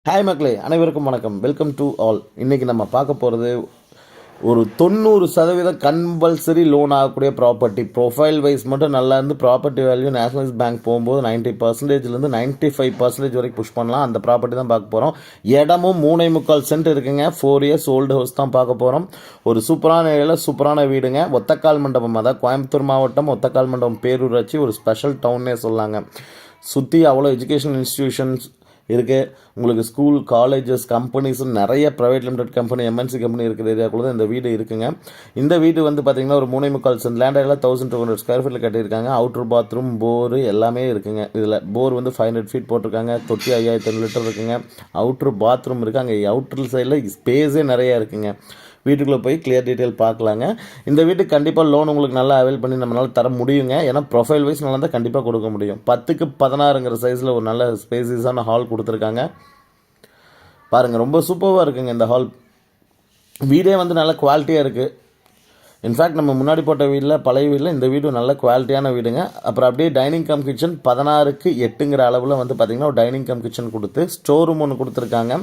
Hi மக்களே, அனைவருக்கும் வணக்கம். Welcome to all. இன்றைக்கி நம்ம பார்க்க போகிறது ஒரு 90% கம்பல்சரி லோன் ஆகக்கூடிய ப்ராப்பர்ட்டி. ப்ரொஃபைல் வைஸ் மட்டும் நல்லா இருந்து ப்ராப்பர்ட்டி வேல்யூ நேஷனலைஸ் பேங்க் போகும்போது 90%லேருந்து 95% வரைக்கும் புஷ் பண்ணலாம். அந்த ப்ராப்பர்ட்டி தான் பார்க்க போகிறோம். இடமும் 3.25 சென்ட் இருக்குங்க. 4 இயர்ஸ் ஓல்டு ஹவுஸ் தான் பார்க்க போகிறோம். ஒரு சூப்பரான ஏரியாவில் சூப்பரான வீடுங்க. ஒத்தக்கால் மண்டபம், அதாவது கோயம்புத்தூர் மாவட்டம் ஒத்தக்கால் மண்டபம் பேரூராட்சி, ஒரு ஸ்பெஷல் டவுன்னே சொல்லாங்க. சுற்றி அவ்வளோ எஜுகேஷனல் இன்ஸ்டிடியூஷன்ஸ் இருக்குது. உங்களுக்கு ஸ்கூல், காலேஜஸ், கம்பெனிஸ், நிறைய private limited company, MNC company இருக்கிற ஏரியாக்குள்ள தான் இந்த வீடு இருக்குங்க. இந்த வீடு வந்து பார்த்திங்கன்னா ஒரு 3.25 சென்ட் லேண்ட் ஏரியா 1200 ஸ்கொயர் ஃபீட்டில் கட்டியிருக்காங்க. அவுட்டர் பாத்ரூம், போர் எல்லாமே இருக்குங்க. இதில் போர் வந்து 500 ஃபீட் போட்டிருக்காங்க. தொட்டி 5000 லிட்டர் இருக்குங்க. அவுட்ரு பாத்ரூம் இருக்குது. அங்கே அவுட்டர் சைடில் ஸ்பேஸே நிறையா இருக்குங்க. வீட்டுக்குள்ளே போய் கிளியர் டீட்டெயில் பார்க்கலாங்க. இந்த வீட்டுக்கு கண்டிப்பாக லோன் உங்களுக்கு நல்லா அவைல் பண்ணி நம்மளால் தர முடியுங்க. ஏன்னா ப்ரொஃபைல் வைஸ் நல்லா தான் கண்டிப்பாக கொடுக்க முடியும். 10க்கு 16ங்கிற சைஸில் ஒரு நல்ல ஸ்பேசியஸான ஹால் கொடுத்துருக்காங்க. பாருங்கள், ரொம்ப சூப்பராக இருக்குங்க இந்த ஹால். வீடே வந்து நல்ல குவாலிட்டியாக இருக்குது. இன்ஃபேக்ட் நம்ம முன்னாடி போட்ட வீட்டில், பழைய வீட்டில் இந்த வீடு நல்ல குவாலிட்டியான வீடுங்க. அப்புறம் அப்படியே டைனிங் கம் கிச்சன் 16க்கு 8ங்கிற அளவில் வந்து பார்த்திங்கன்னா ஒரு டைனிங் கம் கிச்சன் கொடுத்து ஸ்டோர் ரூம் ஒன்று கொடுத்துருக்காங்க.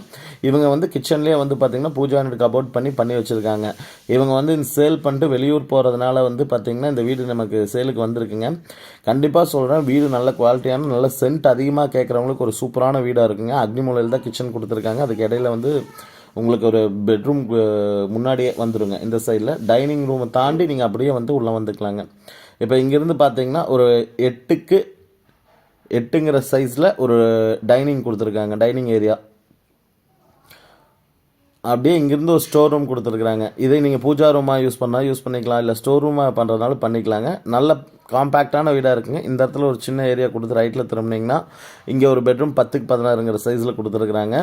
இவங்க வந்து கிச்சன்லேயே வந்து பார்த்திங்கன்னா பூஜா யூனிட் கபோர்ட் பண்ணி வச்சுருக்காங்க. இவங்க வந்து சேல் பண்ணிட்டு வெளியூர் போகிறதுனால வந்து பார்த்திங்கன்னா இந்த வீடு நமக்கு சேலுக்கு வந்திருக்குங்க. கண்டிப்பாக சொல்கிறேன், வீடு நல்ல குவாலிட்டியான, நல்ல சென்ட் அதிகமாக கேட்குறவங்களுக்கு ஒரு சூப்பரான வீடாக இருக்குங்க. அக்னிமூலையில் தான் கிச்சன் கொடுத்துருக்காங்க. அதுக்கு இடையில வந்து உங்களுக்கு ஒரு பெட்ரூம் முன்னாடியே வந்துடுங்க. இந்த சைடில் டைனிங் ரூமை தாண்டி நீங்கள் அப்படியே வந்து உள்ளே வந்துக்கலாங்க. இப்போ இங்கேருந்து பார்த்தீங்கன்னா ஒரு 8க்கு 8ங்கிற சைஸில் ஒரு டைனிங் கொடுத்துருக்காங்க. டைனிங் ஏரியா அப்படியே இங்கேருந்து ஒரு ஸ்டோர் ரூம் கொடுத்துருக்குறாங்க. இதை நீங்கள் பூஜா ரூமாக யூஸ் பண்ணிக்கலாம், இல்லை ஸ்டோர் ரூமாக பண்ணுறதுனால பண்ணிக்கலாங்க. நல்ல காம்பேக்டான வீடாக இருக்குங்க. இந்த இடத்துல ஒரு சின்ன ஏரியா கொடுத்து ரைட்டில் திரும்பினீங்கன்னா இங்கே ஒரு பெட்ரூம் 10க்கு 16ங்கிற சைஸில் கொடுத்துருக்குறாங்க.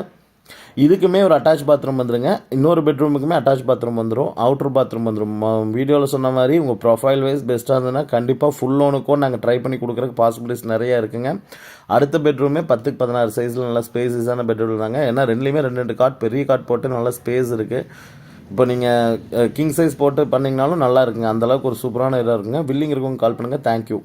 இதுக்குமே ஒரு அட்டாச் பாத்ரூம் வந்துடுங்க. இன்னொரு பெட்ரூமுக்குமே அட்டாச் பாத்ரூம் வந்துடும். அவுட்டர் பாத்ரூம் வந்துடும். வீடியோவில் சொன்ன மாதிரி உங்கள் ப்ரொஃபைல் வைஸ் பெஸ்ட்டாக இருந்ததுன்னா கண்டிப்பாக ஃபுல் லோனுக்கும் நாங்கள் ட்ரை பண்ணி கொடுக்குறதுக்கு பாசிபிலிட்டிஸ் நிறையா இருக்குங்க. அடுத்த பெட்ரூமே 10க்கு 16 சைஸில் நல்லா ஸ்பேஸஸான பெட்ரூம் தாங்க. ஏன்னா ரெண்டுலேயுமே 2 காட், பெரிய காட் போட்டு நல்லா ஸ்பேஸ் இருக்குது. இப்போ நீங்கள் கிங் சைஸ் போட்டு பண்ணிங்கனாலும் நல்லா இருக்குங்க. அந்தளவுக்கு ஒரு சூப்பரான இதாக இருக்குங்க. பில்லிங் இருக்கவங்க கால் பண்ணுங்கள். தேங்க்யூ.